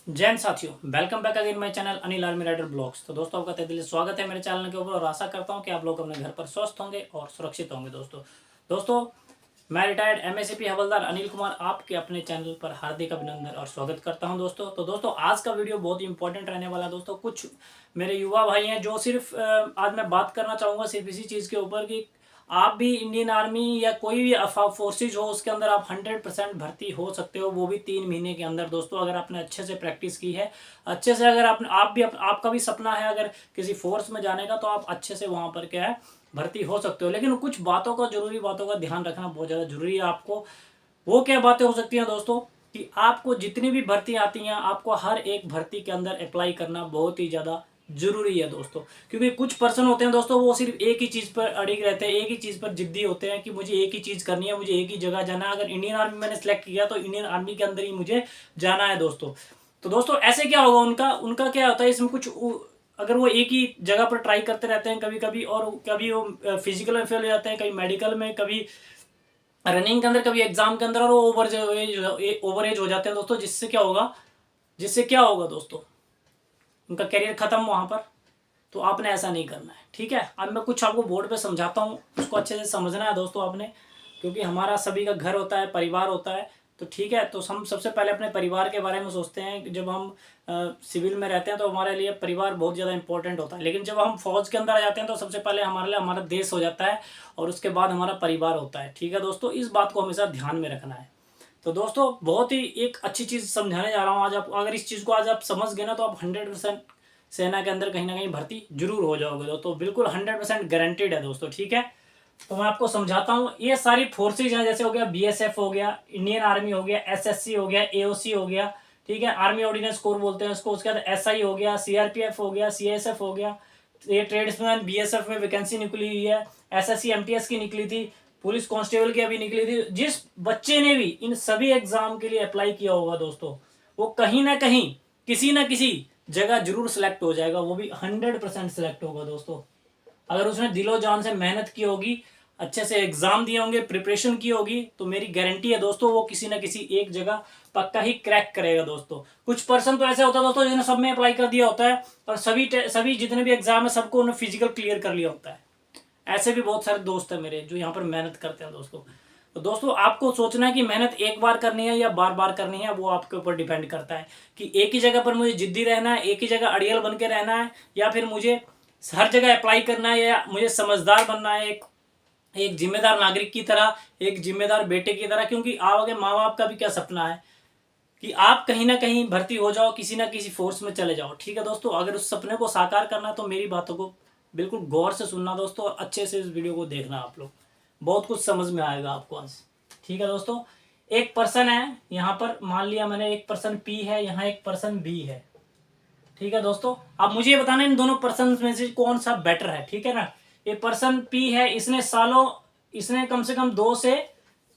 जय हिंद साथियों, welcome back again my channel Anil Army Rider Blogs. तो दोस्तों आपका तहे दिल से स्वागत है मेरे चैनल के ऊपर और आशा करता हूं कि आप लोग अपने घर पर स्वस्थ होंगे और सुरक्षित होंगे। दोस्तों मैं रिटायर्ड एमएससीपी हवलदार अनिल कुमार आपके अपने चैनल पर हार्दिक अभिनंदन और स्वागत करता हूं। दोस्तों आज का वीडियो बहुत ही इंपॉर्टेंट रहने वाला है। दोस्तों कुछ मेरे युवा भाई हैं जो सिर्फ आज मैं बात करना चाहूँगा सिर्फ इसी चीज़ के ऊपर कि आप भी इंडियन आर्मी या कोई भी फोर्सेज हो उसके अंदर आप 100% भर्ती हो सकते हो, वो भी 3 महीने के अंदर। दोस्तों अगर आपने अच्छे से प्रैक्टिस की है, अच्छे से अगर आपका भी सपना है अगर किसी फोर्स में जाने का, तो आप अच्छे से वहाँ पर क्या है भर्ती हो सकते हो। लेकिन कुछ जरूरी बातों का ध्यान रखना बहुत ज़्यादा जरूरी है आपको। वो क्या बातें हो सकती हैं दोस्तों कि आपको जितनी भी भर्ती आती हैं आपको हर एक भर्ती के अंदर अप्लाई करना बहुत ही ज़्यादा जरूरी है दोस्तों। क्योंकि कुछ पर्सन होते हैं दोस्तों, वो सिर्फ एक ही चीज़ पर अड़िग रहते हैं, एक ही चीज़ पर जिद्दी होते हैं कि मुझे एक ही चीज़ करनी है, मुझे एक ही जगह जाना है। अगर इंडियन आर्मी मैंने सेलेक्ट किया तो इंडियन आर्मी के अंदर ही मुझे जाना है दोस्तों। तो दोस्तों ऐसे क्या होगा, उनका उनका क्या होता है इसमें कुछ अगर वो एक ही जगह पर ट्राई करते रहते हैं कभी कभी, और कभी वो फिजिकल में फेल हो जाते हैं, कभी मेडिकल में, कभी रनिंग के अंदर, कभी एग्जाम के अंदर, और वो ओवर एज हो जाते हैं दोस्तों। जिससे क्या होगा दोस्तों, उनका करियर खत्म वहां पर। तो आपने ऐसा नहीं करना है, ठीक है। अब मैं कुछ आपको बोर्ड पे समझाता हूँ, उसको अच्छे से समझना है दोस्तों आपने, क्योंकि हमारा सभी का घर होता है, परिवार होता है। तो ठीक है, तो हम सबसे पहले अपने परिवार के बारे में सोचते हैं कि जब हम सिविल में रहते हैं तो हमारे लिए परिवार बहुत ज़्यादा इंपॉर्टेंट होता है। लेकिन जब हम फौज के अंदर आ जाते हैं तो सबसे पहले हमारे लिए हमारा देश हो जाता है और उसके बाद हमारा परिवार होता है, ठीक है दोस्तों। इस बात को हमेशा ध्यान में रखना है। तो दोस्तों बहुत ही एक अच्छी चीज़ समझाने जा रहा हूँ आज। आप अगर इस चीज़ को आज आप समझ गए ना, तो आप 100% सेना के अंदर कहीं ना कहीं भर्ती जरूर हो जाओगे दोस्तों, बिल्कुल 100% गारंटेड है दोस्तों, ठीक है। तो मैं आपको समझाता हूँ। ये सारी फोर्सेज हैं, जैसे हो गया बीएसएफ हो गया, इंडियन आर्मी हो गया, एसएससी हो गया, एओसी हो गया, ठीक है, आर्मी ऑर्डिनेंस कोर बोलते हैं उसको। उसके बाद एसआई हो गया, सीआरपीएफ हो गया, सीएसएफ हो गया। ये ट्रेड्समैन बीएसएफ में वैकेंसी निकली हुई है, एसएससी एमटीएस की निकली थी, पुलिस कांस्टेबल की अभी निकली थी। जिस बच्चे ने भी इन सभी एग्जाम के लिए अप्लाई किया होगा दोस्तों, वो कहीं ना कहीं किसी ना किसी जगह जरूर सिलेक्ट हो जाएगा, वो भी 100% सिलेक्ट होगा दोस्तों। अगर उसने दिलो जान से मेहनत की होगी, अच्छे से एग्जाम दिए होंगे, प्रिपरेशन की होगी, तो मेरी गारंटी है दोस्तों वो किसी ना किसी एक जगह पक्का ही क्रैक करेगा दोस्तों। कुछ पर्सन तो ऐसे होता है दोस्तों जिन्होंने सब में अप्लाई कर दिया होता है और सभी जितने भी एग्जाम है सबको उन्होंने फिजिकल क्लियर कर लिया होता है। ऐसे भी बहुत सारे दोस्त हैं मेरे जो यहाँ पर मेहनत करते हैं दोस्तों। तो दोस्तों आपको सोचना है कि मेहनत एक बार करनी है या बार बार करनी है, वो आपके ऊपर डिपेंड करता है कि एक ही जगह पर मुझे जिद्दी रहना है, एक ही जगह अड़ियल बन के रहना है, या फिर मुझे हर जगह अप्लाई करना है, या मुझे समझदार बनना है, एक जिम्मेदार नागरिक की तरह, एक जिम्मेदार बेटे की तरह। क्योंकि आगे माँ बाप का भी क्या सपना है कि आप कहीं ना कहीं भर्ती हो जाओ, किसी ना किसी फोर्स में चले जाओ, ठीक है दोस्तों। अगर उस सपने को साकार करना तो मेरी बातों को बिल्कुल गौर से सुनना दोस्तों, और अच्छे से इस वीडियो को देखना आप लोग, बहुत कुछ समझ में आएगा आपको आज, ठीक है दोस्तों। एक पर्सन है यहाँ पर, मान लिया मैंने, एक पर्सन पी है, यहाँ एक पर्सन बी है, ठीक है दोस्तों। अब मुझे ये बताना इन दोनों पर्सन में से कौन सा बेटर है, ठीक है ना। ये पर्सन पी है, इसने कम से कम 2 से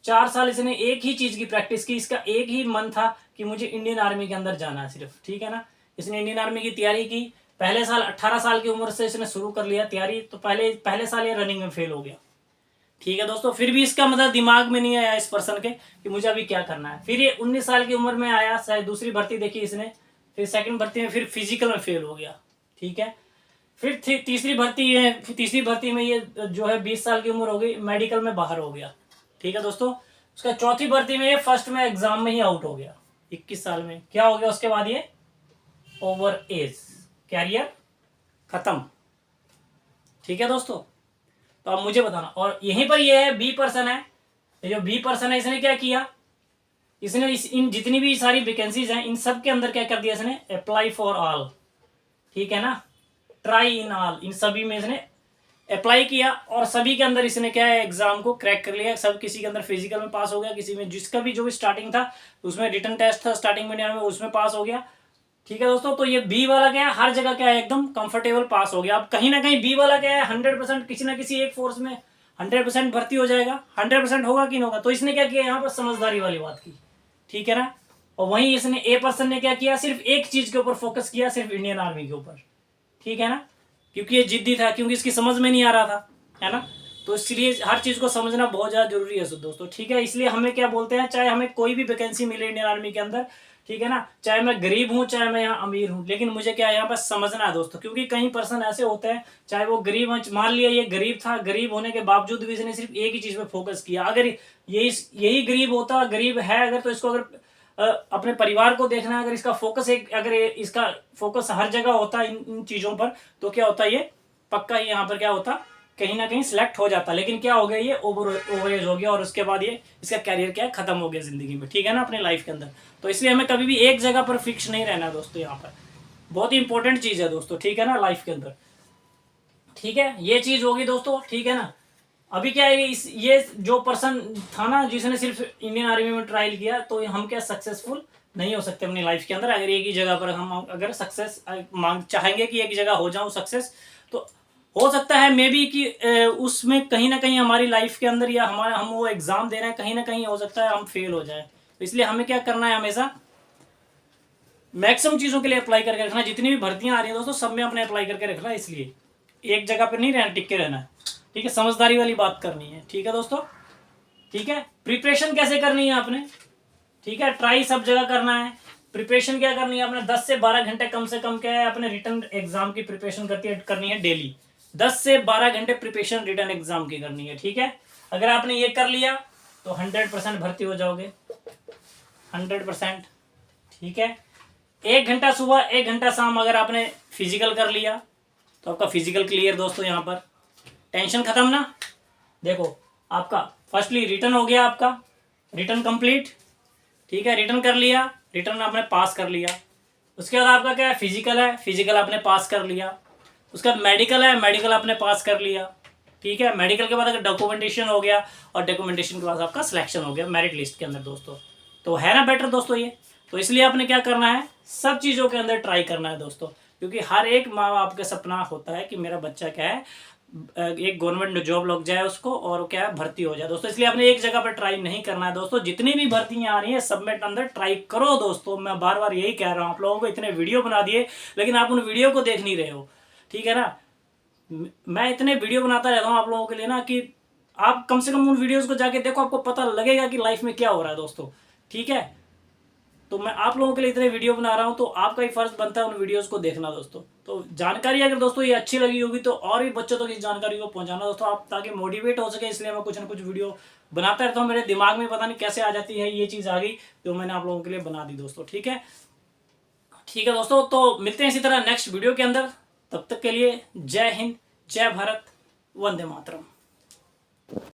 4 साल इसने एक ही चीज की प्रैक्टिस की। इसका एक ही मन था कि मुझे इंडियन आर्मी के अंदर जाना है सिर्फ, ठीक है ना। इसने इंडियन आर्मी की तैयारी की, पहले साल 18 साल की उम्र से इसने शुरू कर लिया तैयारी। तो पहले साल ये रनिंग में फेल हो गया, ठीक है दोस्तों। फिर भी इसका मतलब दिमाग में नहीं आया इस पर्सन के कि मुझे अभी क्या करना है। फिर ये 19 साल की उम्र में आया, शायद दूसरी भर्ती देखी इसने, फिर सेकंड भर्ती में फिर फिजिकल में फेल हो गया, ठीक है। फिर तीसरी भर्ती में ये जो है 20 साल की उम्र हो गई, मेडिकल में बाहर हो गया, ठीक है दोस्तों। उसका चौथी भर्ती में ये फर्स्ट में एग्जाम में ही आउट हो गया 21 साल में। क्या हो गया उसके बाद, ये ओवर एज, कैरियर खत्म, ठीक है दोस्तों। तो अब मुझे बताना, और यहीं पर ये है बी पर्सन है, ये जो बी पर्सन है इसने क्या किया, इसने इन जितनी भी सारी वैकेंसीज हैं इन सब के अंदर क्या कर दिया इसने, अप्लाई फॉर ऑल, ठीक है ना, ट्राई इन ऑल, इन सभी में इसने अप्लाई किया और सभी के अंदर इसने क्या है, एग्जाम को क्रैक कर लिया। सब किसी के अंदर फिजिकल में पास हो गया, किसी में जिसका भी जो भी स्टार्टिंग था उसमें रिटन टेस्ट था स्टार्टिंग में उसमें पास हो गया, ठीक है दोस्तों। तो ये बी वाला क्या है, हर जगह क्या है, एकदम कंफर्टेबल पास हो गया। अब कहीं ना कहीं बी वाला क्या है, 100% किसी ना किसी एक फोर्स में 100% भर्ती हो जाएगा। 100% होगा कि नहीं होगा। तो इसने क्या किया यहाँ पर, समझदारी वाली बात की, ठीक है ना। और वहीं इसने ए पर्सन ने क्या किया, सिर्फ एक चीज के ऊपर फोकस किया, सिर्फ इंडियन आर्मी के ऊपर, ठीक है ना। क्योंकि ये जिद्दी था, क्योंकि इसकी समझ में नहीं आ रहा था, है ना। तो इसलिए हर चीज को समझना बहुत ज्यादा जरूरी है दोस्तों, ठीक है। इसलिए हमें क्या बोलते हैं, चाहे हमें कोई भी वैकेंसी मिले इंडियन आर्मी के अंदर, ठीक है ना, चाहे मैं गरीब हूँ चाहे मैं यहाँ अमीर हूँ, लेकिन मुझे क्या यहाँ पर समझना है दोस्तों, क्योंकि कई पर्सन ऐसे होते हैं, चाहे वो गरीब, मान लिया ये गरीब था, गरीब होने के बावजूद भी इसने सिर्फ एक ही चीज पे फोकस किया। अगर यही गरीब होता, गरीब है अगर, तो इसको अगर अपने परिवार को देखना है, अगर इसका फोकस अगर इसका फोकस हर जगह होता इन चीजों पर, तो क्या होता, ये पक्का ही यहाँ पर क्या होता, कहीं ना कहीं सिलेक्ट हो जाता। लेकिन क्या हो गया, ये ओवरेज हो गया, और उसके बाद ये इसका कैरियर क्या है, खत्म हो गया जिंदगी में, ठीक है ना, अपने लाइफ के अंदर। तो इसलिए हमें कभी भी एक जगह पर फिक्स नहीं रहना दोस्तों, यहाँ पर बहुत ही इंपॉर्टेंट चीज है दोस्तों, ठीक है ना, लाइफ के अंदर। ठीक है, ये चीज होगी दोस्तों, ठीक है ना। अभी क्या है, ये जो पर्सन था ना जिसने सिर्फ इंडियन आर्मी में ट्रायल किया, तो हम क्या सक्सेसफुल नहीं हो सकते अपनी लाइफ के अंदर। अगर एक ही जगह पर हम अगर सक्सेस चाहेंगे कि एक ही जगह हो जाऊं सक्सेस, तो हो सकता है मे बी कि उसमें कहीं ना कहीं हमारी लाइफ के अंदर, या हमारा हम वो एग्जाम दे रहे हैं, कहीं ना कहीं हो सकता है हम फेल हो जाए। तो इसलिए हमें क्या करना है, हमेशा मैक्सिमम चीजों के लिए अप्लाई करके रखना। जितनी भी भर्तियां आ रही हैं दोस्तों, सब में अपने अप्लाई करके रखना है, इसलिए एक जगह पर नहीं रहना, टिक के रहना है, ठीक है। समझदारी वाली बात करनी है, ठीक है दोस्तों, ठीक है। प्रिपरेशन कैसे करनी है आपने, ठीक है, ट्राई सब जगह करना है। प्रिपरेशन क्या करनी है आपने, 10 से 12 घंटे कम से कम क्या है, अपने रिटर्न एग्जाम की प्रिपरेशन करनी है डेली। 10 से 12 घंटे प्रिपरेशन रिटर्न एग्जाम की करनी है, ठीक है। अगर आपने ये कर लिया तो 100% भर्ती हो जाओगे, 100%, ठीक है। 1 घंटा सुबह 1 घंटा शाम अगर आपने फिजिकल कर लिया, तो आपका फिजिकल क्लियर दोस्तों, यहाँ पर टेंशन खत्म ना। देखो आपका फर्स्टली रिटर्न हो गया, आपका रिटर्न कंप्लीट, ठीक है, रिटर्न कर लिया, रिटर्न आपने पास कर लिया। उसके बाद आपका क्या है, फिजिकल है, फिजिकल आपने पास कर लिया। उसके बाद मेडिकल है, मेडिकल आपने पास कर लिया, ठीक है। मेडिकल के बाद अगर डॉक्यूमेंटेशन हो गया, और डॉक्यूमेंटेशन के बाद आपका सिलेक्शन हो गया मेरिट लिस्ट के अंदर दोस्तों, तो है ना बेटर दोस्तों ये। तो इसलिए आपने क्या करना है, सब चीज़ों के अंदर ट्राई करना है दोस्तों, क्योंकि हर एक माँ बाप का सपना होता है कि मेरा बच्चा क्या है, एक गवर्नमेंट जॉब लग जाए उसको, और क्या है, भर्ती हो जाए दोस्तों। इसलिए आपने एक जगह पर ट्राई नहीं करना है दोस्तों। जितनी भी भर्तियां आ रही हैं सब में अंदर ट्राई करो दोस्तों। मैं बार बार यही कह रहा हूँ, आप लोगों को इतने वीडियो बना दिए, लेकिन आप उन वीडियो को देख नहीं रहे हो, ठीक है ना। मैं इतने वीडियो बनाता रहता हूँ आप लोगों के लिए ना, कि आप कम से कम उन वीडियोस को जाके देखो, आपको पता लगेगा कि लाइफ में क्या हो रहा है दोस्तों, ठीक है। तो मैं आप लोगों के लिए इतने वीडियो बना रहा हूँ, तो आपका ही फर्ज बनता है उन वीडियोस को देखना दोस्तों। तो जानकारी अगर दोस्तों ये अच्छी लगी होगी, तो और भी बच्चों तक इस जानकारी को पहुंचाना दोस्तों, आप ताकि मोटिवेट हो सके। इसलिए मैं कुछ ना कुछ वीडियो बनाता रहता हूँ। मेरे दिमाग में पता नहीं कैसे आ जाती है ये चीज़, आ गई तो मैंने आप लोगों के लिए बना दी दोस्तों, ठीक है। ठीक है दोस्तों, तो मिलते हैं इसी तरह नेक्स्ट वीडियो के अंदर। तब तक के लिए जय हिंद, जय भारत, वंदे मातरम।